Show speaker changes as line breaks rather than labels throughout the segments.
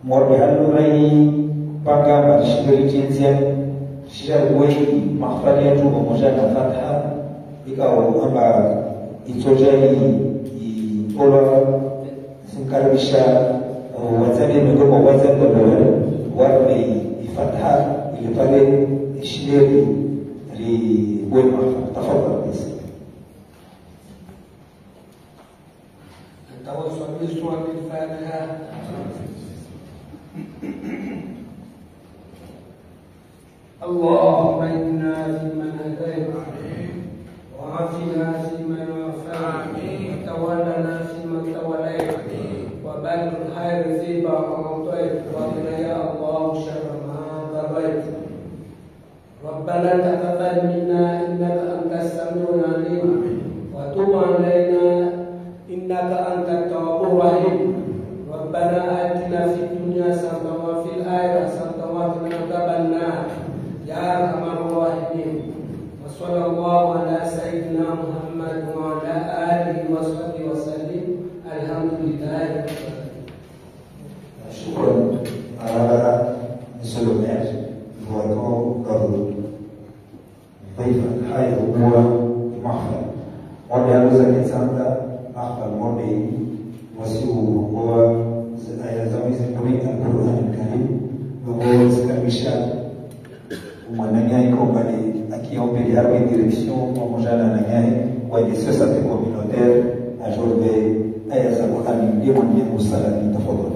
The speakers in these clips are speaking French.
morbe hallurai panga marishiri jinsia shiragwei mahfali yetu pamoja na fatha ikawa amba itojai itola simkaribisha wazani migomo wazani wale ifatha ili pale shiriri liwema tafadhali basi.
توسل بسورة الفاتحة. اللهم إنا فيمن هديت وعافنا فيمن عافيت وتولنا فيمن توليت وبارك الخير فيما أعطيت وقنا يا الله شر ما قضيت. ربنا تقبل منا إنك أنت السميع العليم وتب علينا إنك أنت التواب الرحيم. ربنا آتنا في الدنيا حسنة وفي الآخرة حسنة وقنا عذاب النار يا أرحم الراحمين. وصلى الله على سيدنا محمد وعلى آله وصحبه وسلم. الحمد لله رب العالمين.
شكرا على السلامات وعليكم قبل ضيف الحي هو محفل وعلى الإنسان أخبر مرضي وسيوه هو زميز القرآن الكريم وهو زكاة مشال ومنانيا يكوبالي أكي أوبري أروي ديريكسيون ومجانا نانيا ويدي سوساتي كومينوتير أجور بي أيا زبوطاني ليوان يمو سلامي تفضل.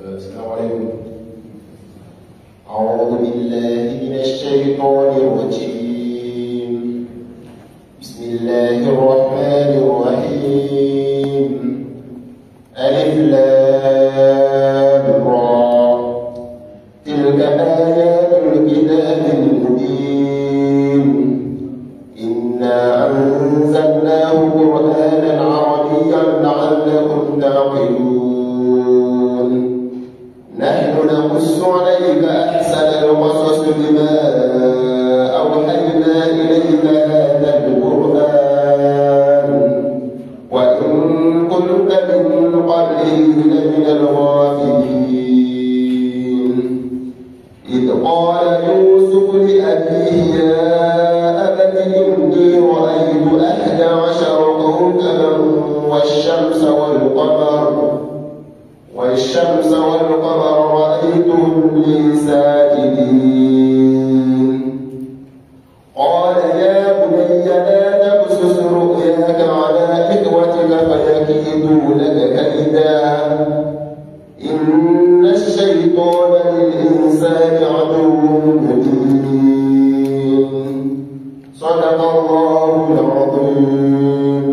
السلام عليكم. أعوذ بالله من الشيطان الرجيم. بسم الله الرحمن الرحيم. ألف لام را تلك آيات الكتاب المبين إنا أنزلناه قرآنا عربيا لعلكم تعقلون. نحن نقص عليك أحسن القصص بما أوحينا إليك هذا القرآن وإن كنت من قبله لمن الغافلين. إذ قال يوسف لأبيه يا أبت إني رأيت 11 كوكبا والشمس والقمر رأيتهم لي ساجدين. قال يا بني لا تقصص رؤياك على إخوتك فيكيدوا لك كيدا إن الشيطان للإنسان عدو مبين. صدق الله العظيم.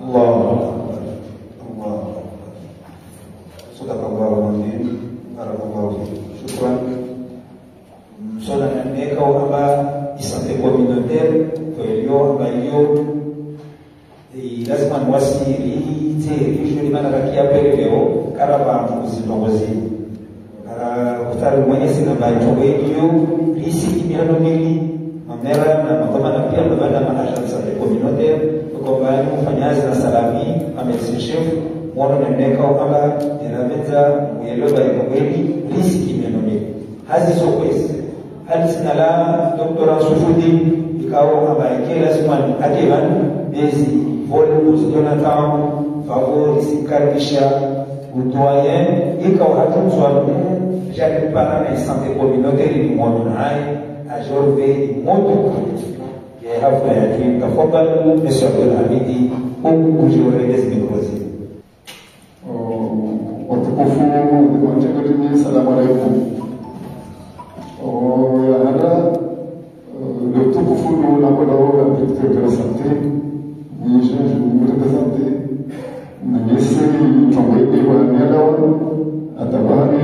الله صدق الله العظيم. بارك الله فيك. شكرا. Sola neka amba isante communautaire yo amba yo lazima mwasiri te mana rakia peleo karaba muzindongozi kara kutari mwenyezi na baitowe yo risi kimiano mili mamera na makoma na pia baba na agence de communautaire kwa bani mfanyazi na salami amesi chef mwana neka amba inaweza muelewa ikaweli risi kimiano mili hazi sokwezi hali sinala doktora Sufudi ikawa abaike lazima akeban bezi volumes Jonathan favor sikaribisha utoyen ikawa hatumswa jali para na santé communautaire du monde hai ajorbe moto ya hafla ya tafadhali monsieur Abdulhamidi ujue bezi mikozi
watukufu wa salamu alaykum. Ada le tout pour nous la collaboration directeur de la santé, ni je vous représenter, ni c'est tomber et voilà nialawa, atabani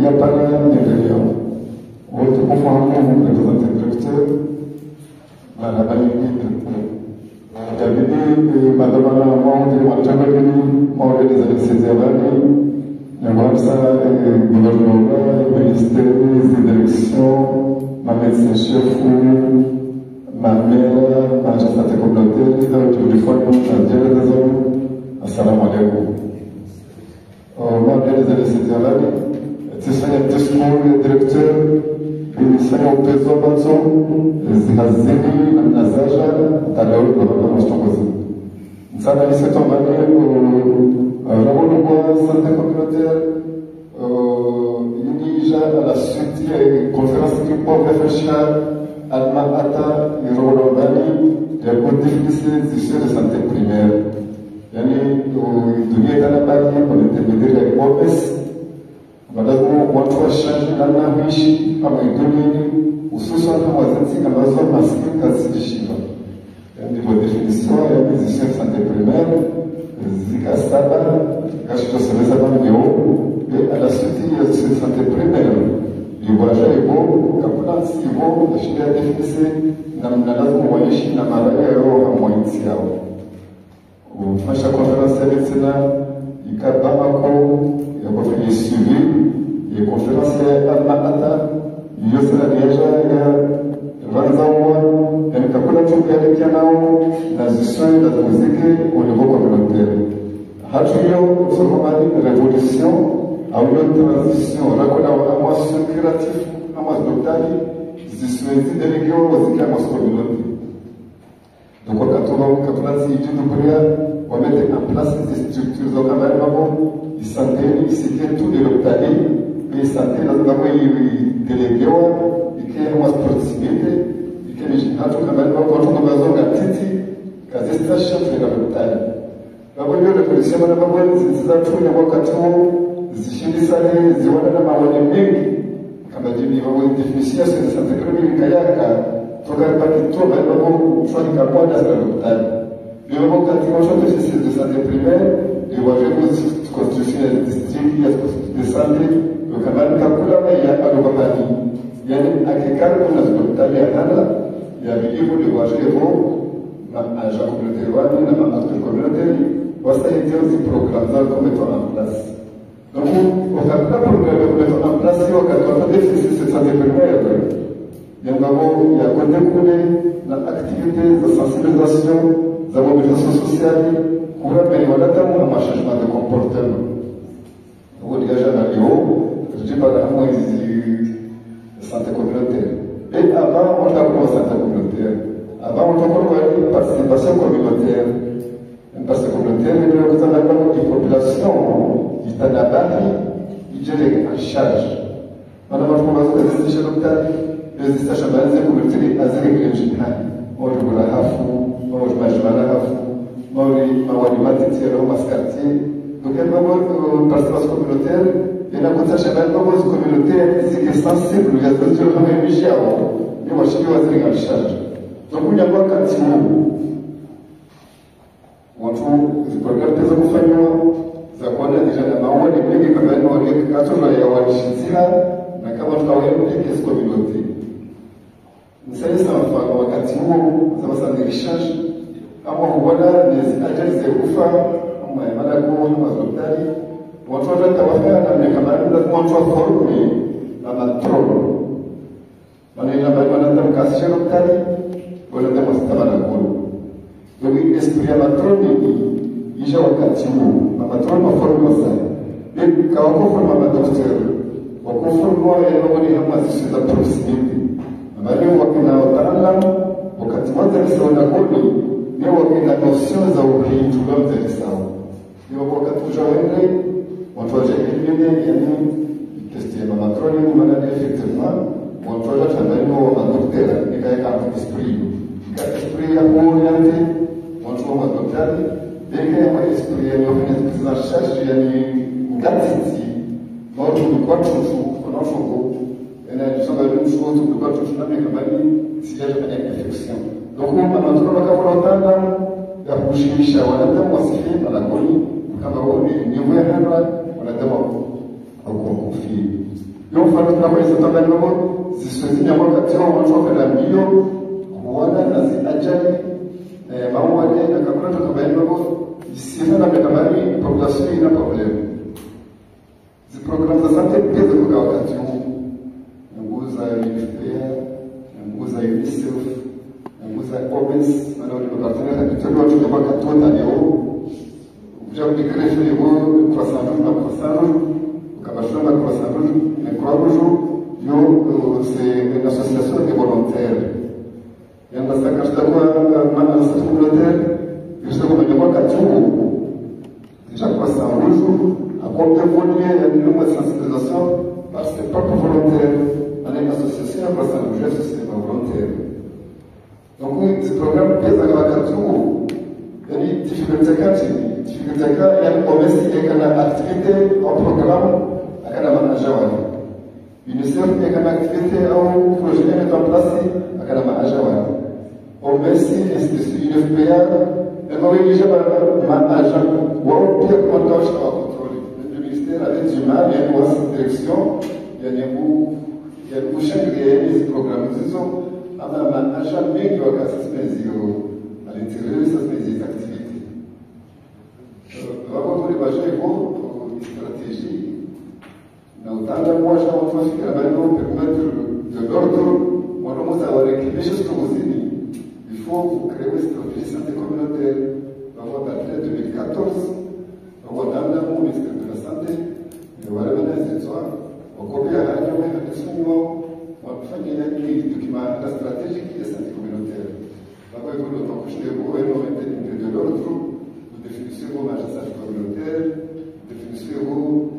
yapana nialia. Autre pour moi nous représenter directeur, la bali David madame la maman de Marjabani, maman des années 16 années. Newamsa gouvernement, ministère des élections, ma médecin chef, ma mère, ma santé communautaire, dans le téléphone, dans le réseau. Assalamu alaikum. Moi, je les ai laissés dire là. C'est ça, il y a deux secondes, directeur. Nisanya upezo bazo zihazini na nazaja taleo kwa mstongozi. Sana ni seto mane ramonu kwa santé communautaire yinija à la suite de conférence qui peut réfléchir alma ata yoro bani de définir des issues de santé primaire. Yani dunia kana baki kwa intermédiaire ya OMS Madame, watu washaji namna huishi kama iduni hususan wazazi ambazo maskini zishiba. Ndivyo definition ya musicien de santé primaire zikasaba kashitosomeza bamyo et à la suite ya santé primaire liwaja ibo kapuna sibo shida ya definition namna lazima waishi na mara yao hamwainsi yao. Ufasha konferensi ya medicina ikabamako ya kufanya suivi ya konferensi ya almaata yosera deja ya ranzawa ya nikakula tukuelekea nao na zisoi na muziki au niveau communautaire. Hatu hiyo tusomani revolution au hiyo transition rakona amwasu creatif amwasu doktari zisoi delegeo wazika amwasu communauté. Donc quand on a dit on va mettre en place des structures au Cameroun, ils s'entraînent, ils s'étaient tous les localités, mais ils s'entraînent dans le délégué, et qui est une proximité, et qui est un Cameroun, quand on a besoin d'un titi, quand c'est ça, chef de la localité. La bonne révolution, on a besoin de ces atouts, les wakatons, les chilisales, les ouanas, les ming, comme a dit, il va y avoir une définition sur les santé criminelles, kayaka, tokariba kituo maeneo mfani kamoja za daktari. Vile katika mshoto sisi de santé primaire, et wajibu construction ya district ya de santé, kama kakula ya alobani. Yani akikana kuna daktari ya hana ya bilivu de wajibu na agent communautaire wani na acteur communautaire wasaidia hizi programmes zao kumetwa en place. Donc wakati programme kumetwa en place wakati wa déficit de santé primaire il y a des activités de sensibilisation, de mobilisation sociale, pour améliorer notamment le changement de comportement. Vous dégagez un niveau, je dis pas la santé communautaire. Et avant, on a la santé communautaire. Avant, on a une participation communautaire. Une participation communautaire, il y a une population qui est en abari, qui est en charge. On a une institution locale. Resista shabalize kumtiri aziri kujipani mori kula hafu mori majmala hafu mori mawali matiti ya maskarti donc elle va participation communautaire et la contact shabal propose communautaire c'est que sensible ya structure kama mishao ni washiki waziri en charge donc unya kwa katimu watu ziprogram pesa kufanywa za kuona deja na mawali mengi kama ni wale katuma ya walishitia na kama tukawaenda kesi communautaire. Nisali sana wakati huo za wasandirishaji ama huwala ni ajali za kufa ama mada kwa hospitali watu watawafanya na miaka mara lazima watu waforme na matrono maneno bali wanataka hospitali wala kama sitama na gono donc esprit ya matrono isha wakati huo na matrono waforme sana ni kwa kuforma madaktari wakuforma yao ni kama sisi za proximity bali wakina wataalamu wakati wote msaada kodi ni wakina notion za uhindu za sawa ni wakati ujaende watu wajekelele yani testi ya matroni maana effectivement watu wajafanya wa daktari ikaeka esprit ya kuoriente watu wa daktari deke ya esprit ya kufanya charge yani ngatiti watu kwa watu wanaofuko na tusanga une chose que quand tu n'as pas si j'ai pas d'infection donc on a notre kama ya kushimisha wanadamu wasifi na lakini kama wao ni wewe hapa wanadamu au kufi ndio mfano tunaweza kutaka ndio sisi ni wakati wa watu wakala mbio kuona na ajali mambo yale na kama kama ndio sisi na kama ni population ina problem zi programme za santé pesa kwa wakati nguza UNIFPR, nguza UNICEF, les OMS, nos partenaires habituels, je ne vois qu'à tout à l'eau. J'ai envie de créer le croissant rouge, ma croissant rouge, le cabachon, ma croissant rouge, mais croix rouge, c'est une association de volontaires. Il y a un massacre, je dois ma association volontaire, je dois voir qu'à tout. Déjà, croissant rouge, à combien évoluer, il y a une longue sensibilisation par ses propres volontaires. On a une association, un croissant rouge, association volontaire. Donc, oui, ce programme pèse à la tout. Il y a une difficulté il y a une promesse, il y a une activité, un programme, à la manager. UNICEF, il y a une activité, un projet à mettre en place, à la manager. Promesse, institution UNFPA, elle m'a obligé par ma agent, ou un pire montage à contrôler. Le ministère avait du mal, il y a une direction, il y a une bouchée qui réalise ce programme. Nous sommes à ma agent, mais il y a à l'intérieur de ces activités. Avant de l'évaluer une stratégie, nous avons moi, j'ai permettre de l'ordre, on commence à réclamer jusqu'au Bosnie. Il faut créer une stratégie santé communautaire. Nous avons appelé 2014, nous avons amené au ministère de la Santé, nous avons amené cette soirée, on a copié à la soignement, on a fait un document, la stratégie qui est santé communautaire. Nous avons évolué en tant que je de l'ordre. Définissez vos magasins communautaires, définissez vos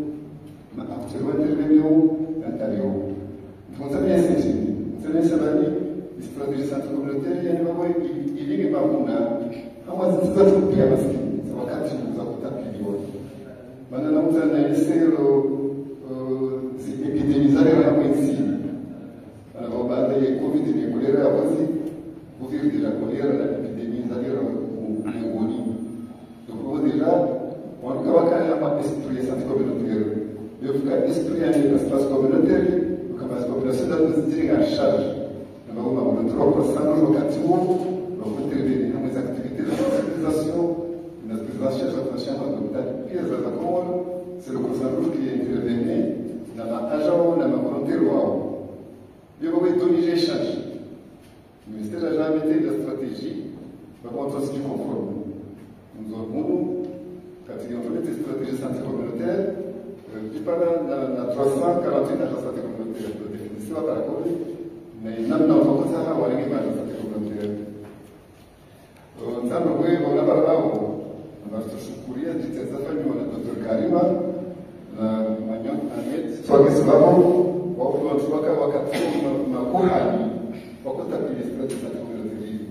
actuellement intervenants intérieurs. Donc, ça vient s'aider. Ça vient s'aider. Les stratégies santé communautaire, il y a une maman qui vient par mon âme. Ah, moi, c'est ça qui est parce que ça va quand tu nous as contacté. Maintenant, nous allons essayer d'épidémiser la médecine. Alors, on va aller Covid et les choléra aussi. Pour dire de la choléra, l'épidémie, c'est-à-dire l'agonie. Donc, déjà, on va avoir un esprit santé communautaire. Il faut qu'un esprit un espace communautaire, l'espace communautaire doit se dire en charge. Nous avons un 3% locativement, nous avons intervenir dans les activités de sensibilisation, notre présidence cherche l'attention à l'hôpital Pierre Zazakor, c'est le croissant rouge qui est intervenu dans l'agent, dans la volonté loi. Il faut que donner l'échange. Le ministère a jamais mis la stratégie, par contre, c'est du conforme. Nous avons, quand il y a une stratégie santé communautaire, il parle dans 348 de la santé communautaire, de définition par la COVID, mais il n'y a pas de ça à voir avec la santé communautaire. Nous avons vu, on a parlé, on a touché le courrier, dit que ça fait le docteur Karima, la manion, soit que c'est vraiment, on va voir qu'à Wakati, ma couhani, pourquoi tu as pris l'esprit de santé communautaire?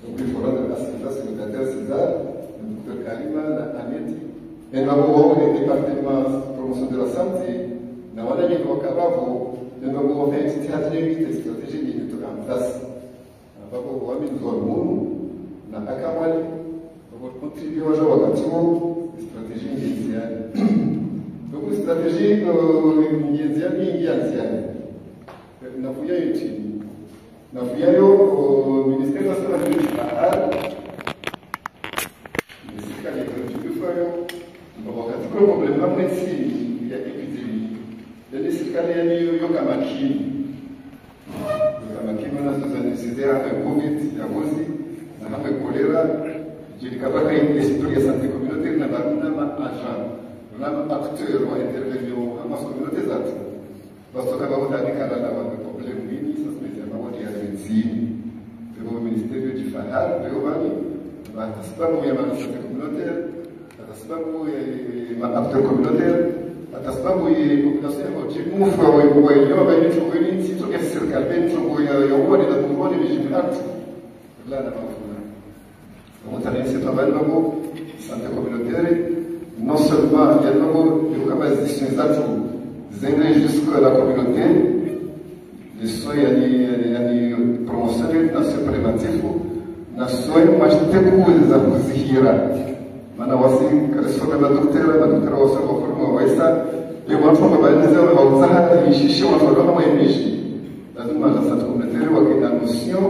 Donc il faut rendre l'assistance au docteur César. Dr. Karima Ameti, et nous avons le département de promotion de la santé, nous avons dit qu'au Kabavo, nous avons fait une stratégie qui est en place. Nous avons mis nous avons nous avons contribué au jour à une stratégie indienne. Donc une stratégie indienne. Nous avons eu utile. Nous avons eu au ministère de la Santé. Wakati kwa problema mwezi ya epidemi, yani serikali yani yoka makini na sasa hapa COVID ya mwezi na hapa kolera, jilikabaka ile esprit ya santé communautaire na baruna ma agent, na acteur wa intervention ama communauté zatu. Parce que kama utandika na problème nini sasa tunasema watu ya medicine, kwa ministère du Fahar, kwa wani sababu ya santé communautaire, sababu ya acteur communautaire, sababu ya population motimufu wa wenyewe wenye sisi kwa serikali ndio ya wodi na kuona vigilante la na mafuna. Donc on a essayé de travailler santé communautaire, non seulement il y a une capacité d'aider jusqu'à la communauté, les soins yani promotionnels dans ce préventif, na soins majiteku za kuzihira. Maana wasi karisoma madaktari wasi waforma waisa ni watu wabaeleza wauzaha mishishi wanaona mwenyeji lazima la santé communautaire wakina notion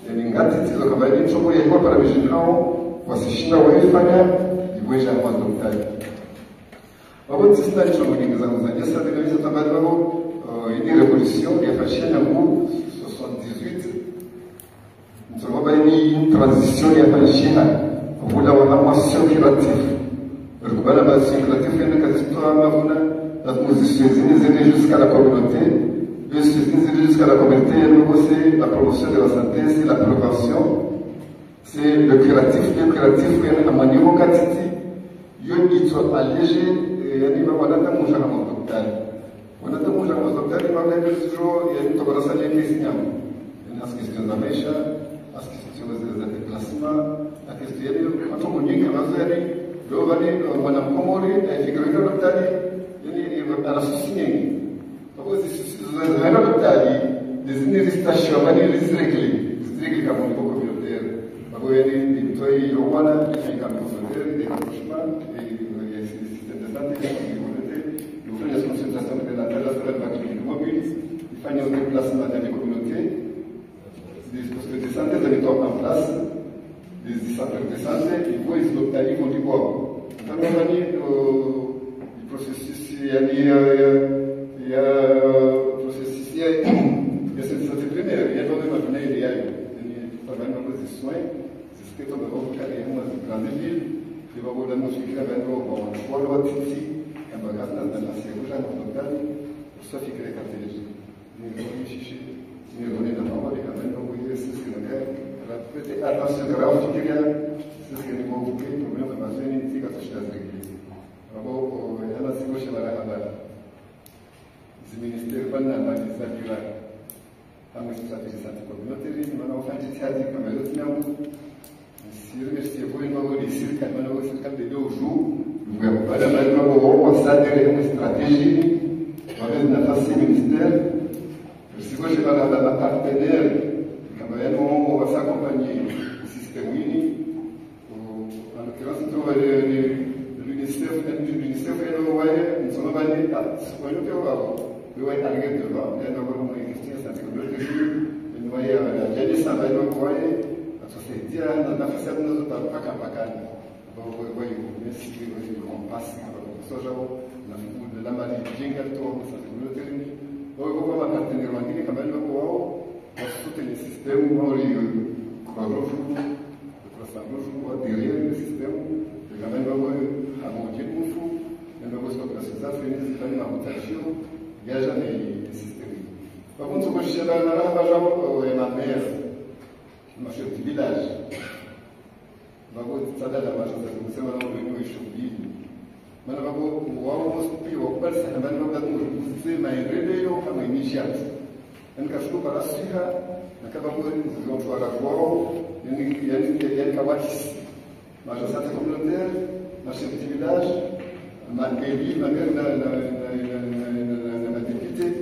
ya ngati tizo kama ni chomo ya kwa para vigilao wasishinda waifanya iweja kwa daktari wabo tsina ni chomo ni za muzanya sasa kabisa tabadalo une révolution ya fashion yangu 78 ndio baba ni transition ya Palestina vula wana circulatif rubana ba circulatif yana kazistoa mavuna las positions zini jusqu'à la communauté jusqu'à la communauté c'est la promotion de la santé c'est la prévention c'est le curatif yana amaniwo katiti yo itwa alléger yani wana tamusha kama daktari wana tamusha kama daktari wana ndio yani tobarasanya kesi nyama as questões da mecha as questões da déplacement a questão de quanto comunica mas ele do vale wana komori e fikiria daktari yani ana susinye kwa sisi zana daktari desini station mani district kama ni kwa communautaire kwa yani ni toi wana ni kama communautaire de franchement et système de santé qui communauté nous faisons des consultations de la terre sur la clinique mobile il fait un déplacement dans les communautés des postes de santé de mettre en place des centres de santé et vous les hôpitaux vont dire quoi dans le processus il y a processus il y a cette santé primaire il y a dans le matin il y a pas mal de soins c'est ce que on va faire dans les grandes villes il va voir la musique là maintenant on voit le titi un bagage dans la sécurité locale pour ça fait que les quartiers nous allons chercher nous donner la parole et maintenant vous voyez c'est ce que la petite attention grave qui est c'est ce que nous avons vu le problème de la zone ici quand je suis avec lui alors il y a la sécurité là le ministère pas n'a pas dit ça du là am stratégie santé communautaire maintenant on fait des théâtres comme le tien si remercier vous une fois ici quand maintenant c'est quand de 2 jours voilà maintenant on va s'adhérer à une stratégie avec notre ministère si vous avez un partenaire, on va s'accompagner du système WINI. En l'occurrence, l'UNICEF et nous sommes allés à ce point de vue. Arriver devant, il y a une question de santé communautaire. Nous voyons la jeunesse, la société, la façade de nos autres, pas qu'un pacan. Vous voyez, on passe, la maladie, jingle, tout, la santé communautaire. Hoy vamos a mantener aquí que también lo puedo hacer el sistema mori corrojo trazamos o adherir el sistema que también lo a montar un fu en lo que la sociedad feliz está en la mutación ya ya el sistema vamos a coger la naranja o en la mer no sé el village vamos a dar la base de la semana no es un mana babo wao mospi o persa na mana babo mospi ma irede yo kama initial en ka shuka rasiha na kama mo ndio kwa wao yani kawatis ma je santé communautaire ma chef de village ma élu ma mère la députée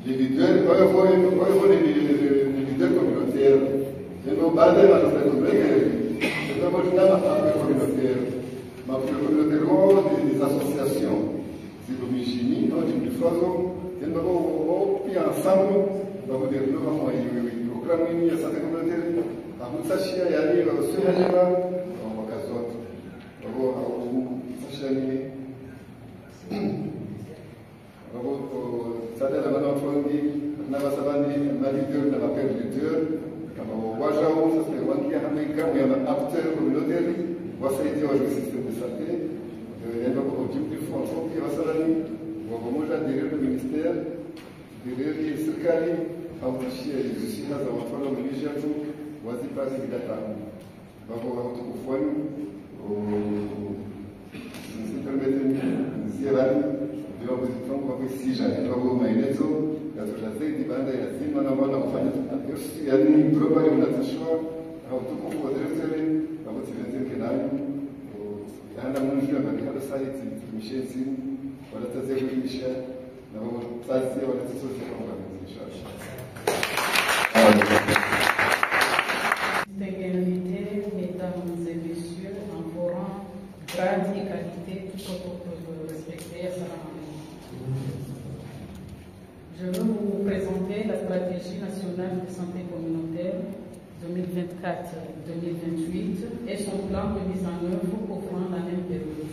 les leaders les leaders communautaires et nos bases la santé communautaire c'est d'abord une communautaire ma communautaire des associations c'est comme chimie du foison et nous avons pris ensemble nous dire nous avons eu programme ni santé communautaire à Moussachia et aller sur Halima en occasion Moussachia sada la madame Fondi na basabani na leader na appel leader kama wajao sasa wangia hamika ya acteur communautaire wasaidia wa système de santé ndio kwa objectif fonds qui wasalani wa pamoja na ministère de serikali au tishia zisizo za watu wa maisha tu wazipazi data babo watukufuani si permeten zirani ndio kwa kwa sija ndio kwa maelezo ya zaidi baada ya zima na wana kufanya yani global unatashwa au tukufu wa directeur au tivenzeni kenani ana mwisho na kada site tumishezi wala tazewisha na wao tazi wala tsote kwa inshallah.
Mesdames et messieurs, en forant grande égalité, tout autre que respecter sa. Je veux vous présenter la stratégie nationale de santé communautaire 2024-2028 et son plan de mise en œuvre couvrant la même période.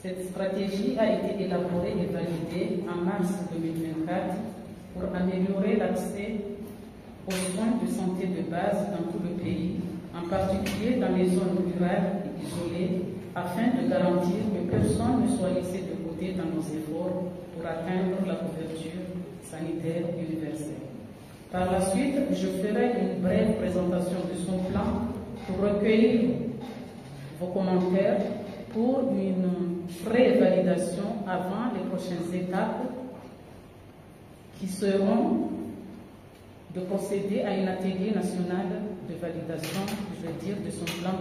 Cette stratégie a été élaborée et validée en mars 2024 pour améliorer l'accès aux soins de santé de base dans tout le pays, en particulier dans les zones rurales et isolées, afin de garantir que personne ne soit laissé de côté dans nos efforts pour atteindre la couverture sanitaire universelle. Par la suite, je ferai une brève présentation de son plan pour recueillir vos commentaires pour une pré-validation avant les prochaines étapes qui seront de procéder à un atelier national de validation, je veux dire, de son plan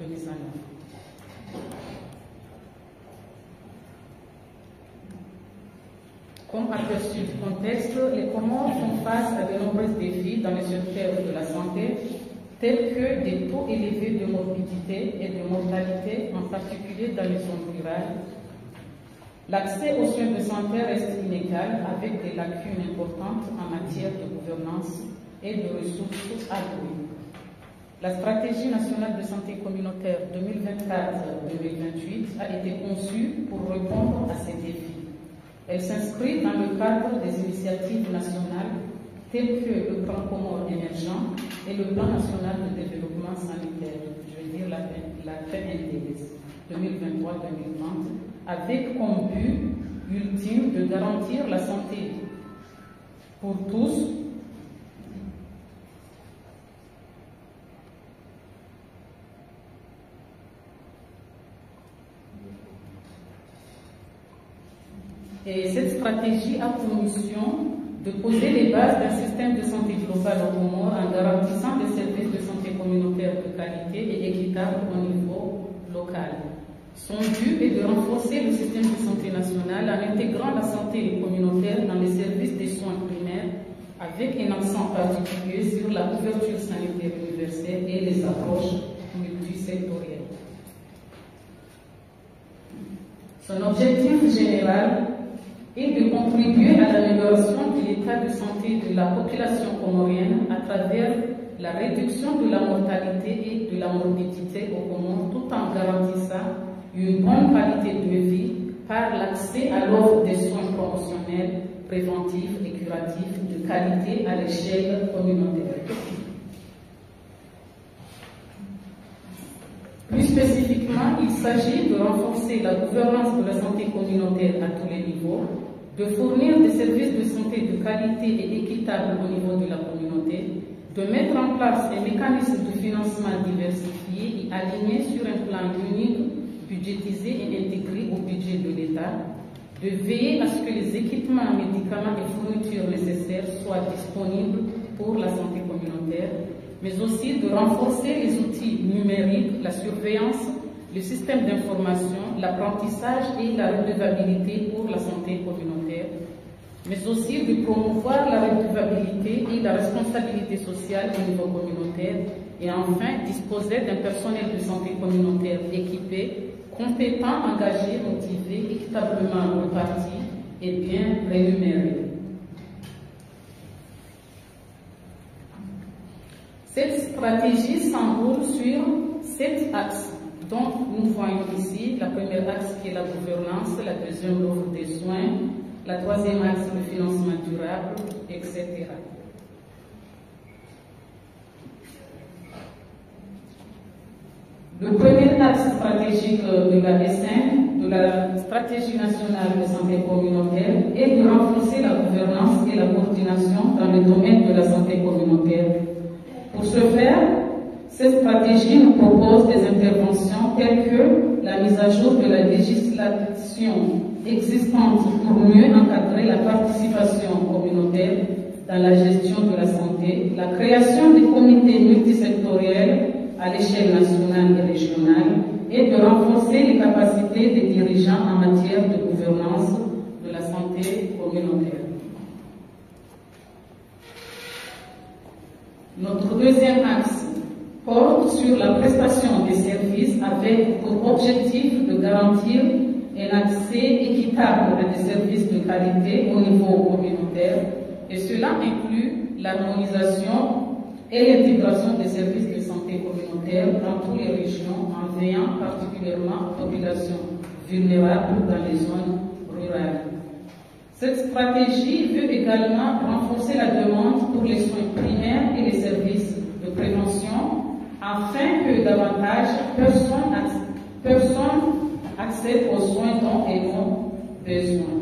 de mise en œuvre. Comme aperçu du contexte, les Comores font face à de nombreux défis dans le secteur de la santé, tels que des taux élevés de morbidité et de mortalité, en particulier dans les zones rurales. L'accès aux soins de santé reste inégal, avec des lacunes importantes en matière de gouvernance et de ressources allouées. La stratégie nationale de santé communautaire 2024-2028 a été conçue pour répondre à ces défis. Elle s'inscrit dans le cadre des initiatives nationales telles que le plan Comores émergent et le plan national de développement sanitaire, je veux dire la PNDS 2023-2030, avec comme but ultime de garantir la santé pour tous, et cette stratégie a pour mission de poser les bases d'un système de santé global au Comores en garantissant des services de santé communautaire de qualité et équitable au niveau local. Son but est de renforcer le système de santé national en intégrant la santé communautaire dans les services des soins primaires avec un accent particulier sur la couverture sanitaire universelle et les approches multisectorielles. Son objectif général est de contribuer à l'amélioration de l'état de santé de la population comorienne à travers la réduction de la mortalité et de la morbidité au Comores, tout en garantissant une bonne qualité de vie par l'accès à l'offre des soins promotionnels, préventifs et curatifs de qualité à l'échelle communautaire. Plus spécifiquement, il s'agit de renforcer la gouvernance de la santé communautaire à tous les niveaux, de fournir des services de santé de qualité et équitable au niveau de la communauté, de mettre en place un mécanisme de financement diversifié et aligné sur un plan unique, budgétisé et intégré au budget de l'État, de veiller à ce que les équipements, médicaments et fournitures nécessaires soient disponibles pour la santé communautaire, mais aussi de renforcer les outils numériques, la surveillance, le système d'information, l'apprentissage et la redevabilité pour la santé communautaire, mais aussi de promouvoir la redevabilité et la responsabilité sociale au niveau communautaire et enfin disposer d'un personnel de santé communautaire équipé, compétent, engagé, motivé, équitablement réparti et bien rémunéré. Cette stratégie s'enroule sur 7 axes, dont nous voyons ici la première axe qui est la gouvernance, la deuxième l'offre des soins, la troisième axe le financement durable, etc. Le premier axe stratégique de la S5, de la stratégie nationale de santé communautaire, est de renforcer la gouvernance et la coordination dans le domaine de la santé communautaire. Pour ce faire, cette stratégie nous propose des interventions telles que la mise à jour de la législation existante pour mieux encadrer la participation communautaire dans la gestion de la santé, la création des comités multisectoriels à l'échelle nationale et régionale et de renforcer les capacités des dirigeants en matière de gouvernance de la santé communautaire. Notre deuxième axe porte sur la prestation des services avec pour objectif de garantir un accès équitable à des services de qualité au niveau communautaire et cela inclut l'harmonisation et l'intégration des services de santé communautaire dans toutes les régions en veillant particulièrement aux populations vulnérables dans les zones rurales. Cette stratégie veut également renforcer la demande pour les soins primaires afin que davantage personnes accèdent aux soins dont elles ont besoin.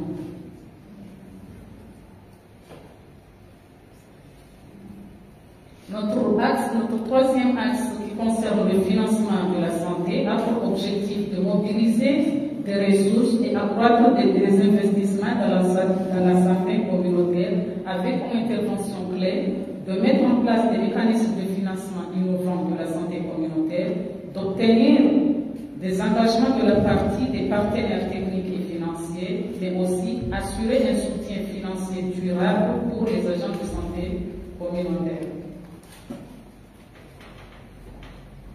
Notre troisième axe qui concerne le financement de la santé a pour objectif de mobiliser des ressources et accroître des investissements dans la santé communautaire avec comme intervention clé de mettre en place des mécanismes de financement innovants de la santé communautaire, d'obtenir des engagements de la partie des partenaires techniques et financiers, mais aussi assurer un soutien financier durable pour les agents de santé communautaire.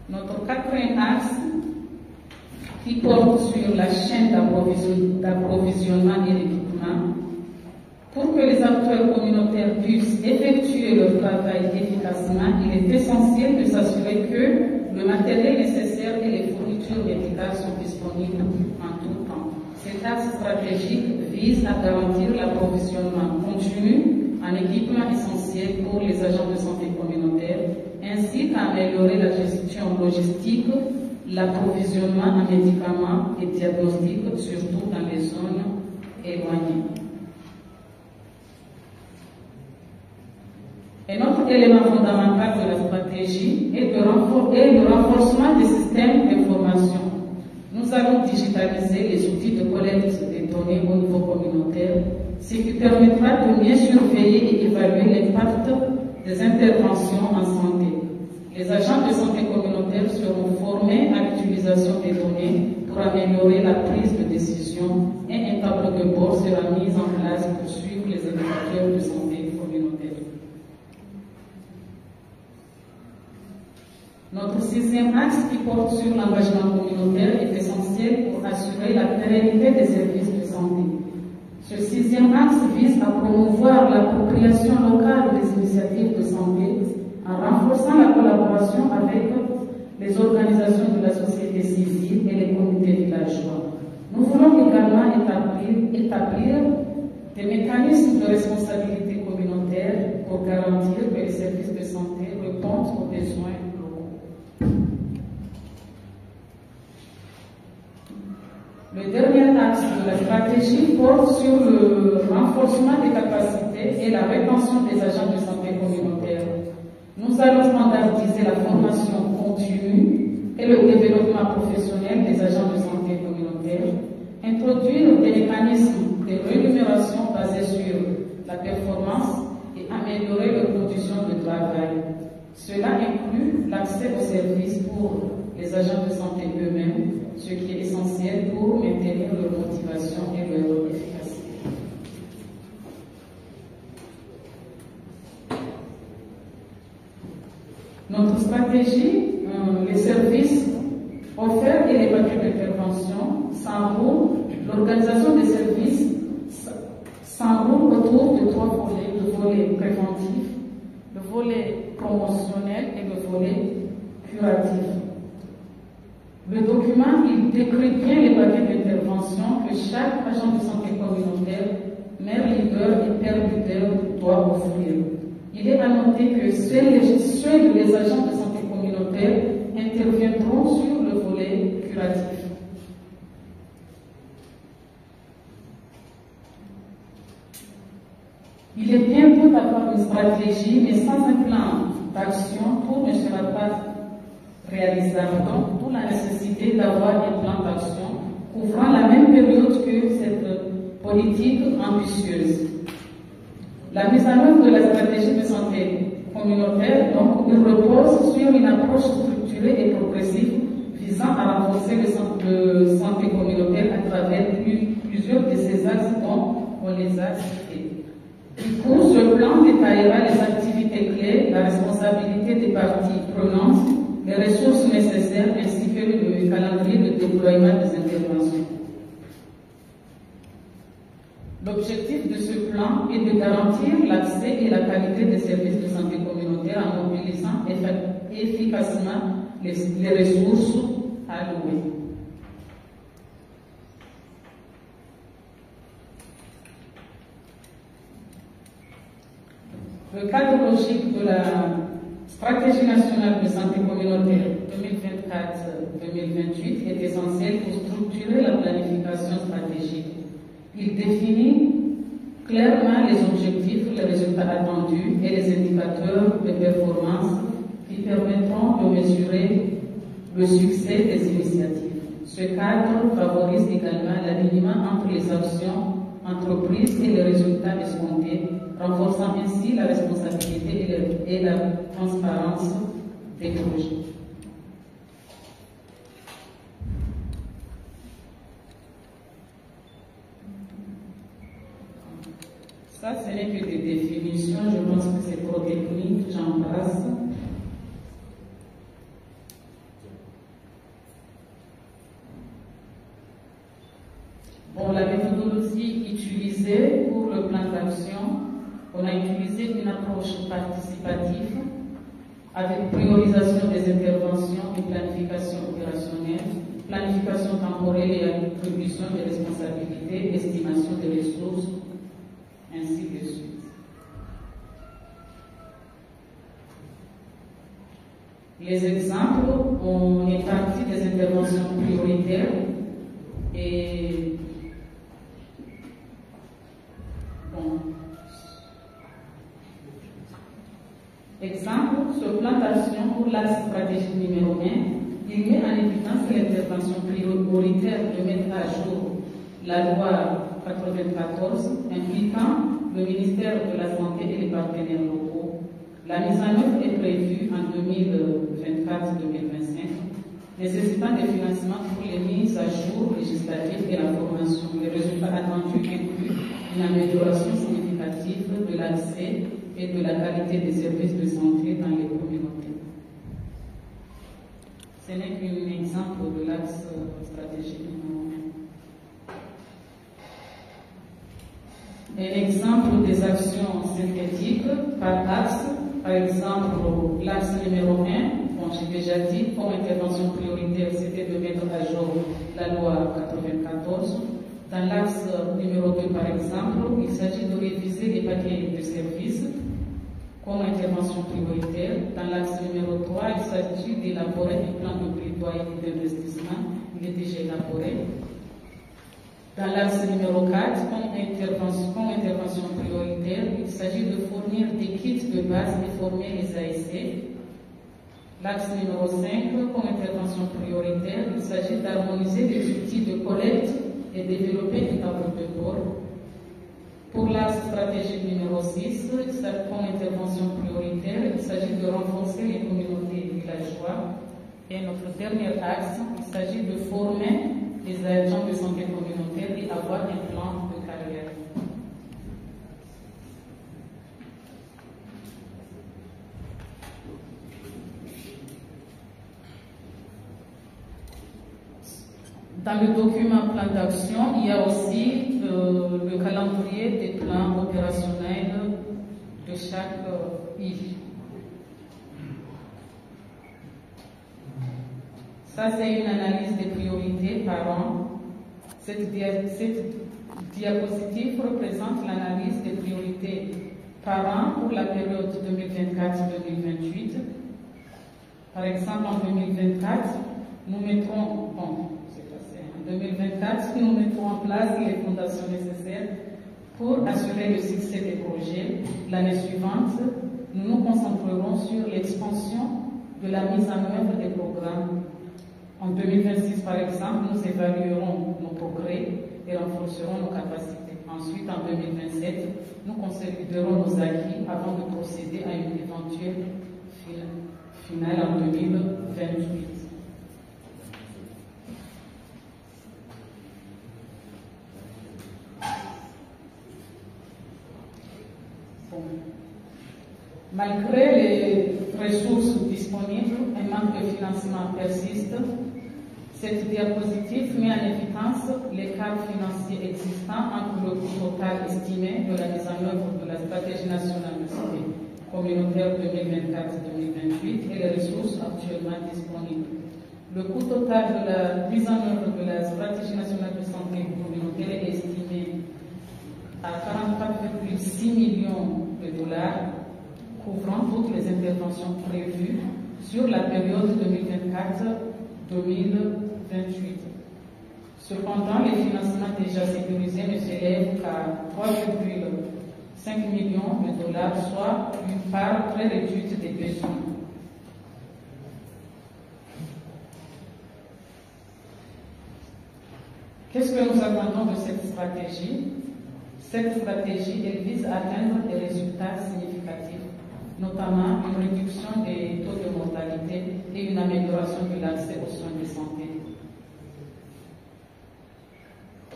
Notre quatrième axe, qui porte sur la chaîne d'approvisionnement et d'équipement, pour que les acteurs communautaires puissent effectuer leur travail efficacement, il est essentiel de s'assurer que le matériel nécessaire et les fournitures médicales sont disponibles en tout temps. Cet axe stratégique vise à garantir l'approvisionnement continu en équipements essentiels pour les agents de santé communautaire, ainsi qu'à améliorer la gestion logistique, l'approvisionnement en médicaments et diagnostics, surtout dans les zones éloignées. Un autre élément fondamental de la stratégie est le renforcement des systèmes d'information. Nous allons digitaliser les outils de collecte des données au niveau communautaire, ce qui permettra de mieux surveiller et évaluer l'impact des interventions en santé. Les agents de santé communautaire seront formés à l'utilisation des données pour améliorer la prise de décision et un tableau de bord sera mis en place pour suivre les indicateurs de santé communautaire. Notre sixième axe qui porte sur l'engagement communautaire est essentiel pour assurer la pérennité des services de santé. Ce sixième axe vise à promouvoir l'appropriation locale des initiatives de santé en renforçant la collaboration avec les organisations de la société civile et les comités villageois. Nous voulons également établir des mécanismes de responsabilité communautaire pour garantir que les services de santé répondent aux besoins locaux. Le dernier axe de la stratégie porte sur le renforcement des capacités et la rétention des agents de santé communautaire. Nous allons standardiser la formation continue et le développement professionnel des agents de santé communautaire, introduire des mécanismes de rémunération basés sur la performance et améliorer leurs conditions de travail. Cela inclut l'accès aux services pour les agents de santé eux-mêmes, ce qui est essentiel pour maintenir leur motivation et leur efficacité. Notre stratégie, les services offerts et les paquets d'intervention s'enroulent, l'organisation des services s'enroule autour de trois volets, le volet préventif, le volet promotionnel et le volet curatif. Le document, il décrit bien les paquets d'intervention que chaque agent de santé communautaire, mère leader et père leader doit offrir. Il est à noter que seuls les agents de santé communautaire interviendront sur le volet curatif. Il est bien beau d'avoir une stratégie, mais sans un plan d'action, tout ne sera pas réalisable. Donc, d'où la nécessité d'avoir un plan d'action couvrant la même période que cette politique ambitieuse. La mise en œuvre de la stratégie de santé communautaire, donc, il repose sur une approche structurée et progressive visant à renforcer le centre de santé communautaire à travers plusieurs de ces axes dont on les a cités. Du coup, ce plan détaillera les activités clés, la responsabilité des parties prenantes, les ressources nécessaires ainsi que le calendrier de déploiement des interventions. L'objectif de ce plan est de garantir l'accès et la qualité des services de santé communautaire en mobilisant efficacement les ressources allouées. Le cadre logique de la Stratégie nationale de santé communautaire 2024-2028 est essentielle pour structurer la planification stratégique. Il définit clairement les objectifs, les résultats attendus et les indicateurs de performance qui permettront de mesurer le succès des initiatives. Ce cadre favorise également l'alignement entre les actions entreprises et les résultats escomptés, renforçant ainsi la responsabilité et la transparence des projets. Ça, ce n'est que des définitions, je pense que c'est trop technique, j'embrasse. Bon, la méthodologie utilisée pour le plan d'action, on a utilisé une approche participative avec priorisation des interventions et planification opérationnelle, planification temporelle et attribution des responsabilités, estimation des ressources, ainsi de suite. Les exemples, on est parti des interventions prioritaires et bon. Exemple, ce plan d'action pour l'axe stratégique numéro 1, il met en évidence l'intervention prioritaire de mettre à jour la loi 94 impliquant le ministère de la Santé et les partenaires locaux. La mise en œuvre est prévue en 2024-2025, nécessitant des financements pour les mises à jour législatives et la formation. Les résultats attendus incluent une amélioration significative de l'accès et de la qualité des services de santé dans les communautés. Ce n'est qu'un exemple de l'axe stratégique numéro 1. Un exemple des actions synthétiques par axe, par exemple l'axe numéro 1, bon, j'ai déjà dit, comme intervention prioritaire, c'était de mettre à jour la loi 94. Dans l'axe numéro 2, par exemple, il s'agit de réviser les paquets de services comme intervention prioritaire. Dans l'axe numéro 3, il s'agit d'élaborer un plan de plaidoyer d'investissement. Il est déjà élaboré. Dans l'axe numéro 4, comme intervention prioritaire, il s'agit de fournir des kits de base et former les ASC. L'axe numéro 5, comme intervention prioritaire, il s'agit d'harmoniser les outils de collecte et développer un tableau de bord. Pour l'axe stratégique numéro 6, comme intervention prioritaire, il s'agit de renforcer les communautés villageoises. Et notre dernier axe, il s'agit de former les agents de santé communautaire et avoir un plan de carrière. Dans le document plan d'action, il y a aussi le calendrier des plans opérationnels de chaque pays. Ça, c'est une analyse des priorités par an. Cette diapositive représente l'analyse des priorités par an pour la période 2024-2028. Par exemple, en 2024, nous mettrons, en 2024, nous mettrons en place les fondations nécessaires pour assurer le succès des projets. L'année suivante, nous nous concentrerons sur l'expansion de la mise en œuvre des programmes. En 2026, par exemple, nous évaluerons nos progrès et renforcerons nos capacités. Ensuite, en 2027, nous consoliderons nos acquis avant de procéder à une éventuelle finale en 2028. Malgré les ressources disponibles, un manque de financement persiste. Cette diapositive met en évidence l'écart financier existant entre le coût total estimé de la mise en œuvre de la stratégie nationale de santé communautaire 2024-2028 et les ressources actuellement disponibles. Le coût total de la mise en œuvre de la stratégie nationale de santé communautaire est estimé à 44,6 millions de dollars couvrant toutes les interventions prévues sur la période 2024-2028. Cependant, les financements déjà sécurisés ne s'élèvent qu'à 3,5 millions de dollars, soit une part très réduite des besoins. Qu'est-ce que nous attendons de cette stratégie? Cette stratégie, elle vise à atteindre des résultats significatifs, notamment une réduction des taux de mortalité et une amélioration de l'accès aux soins de santé.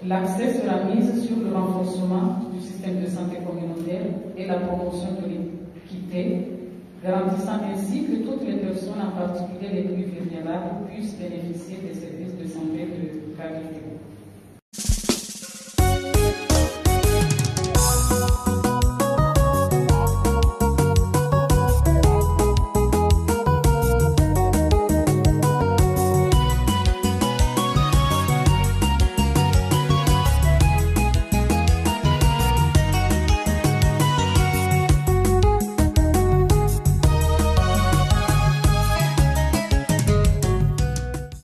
L'accès sera mis sur le renforcement du système de santé communautaire et la promotion de l'équité, garantissant ainsi que toutes les personnes, en particulier les plus vulnérables, puissent bénéficier des services de santé de qualité.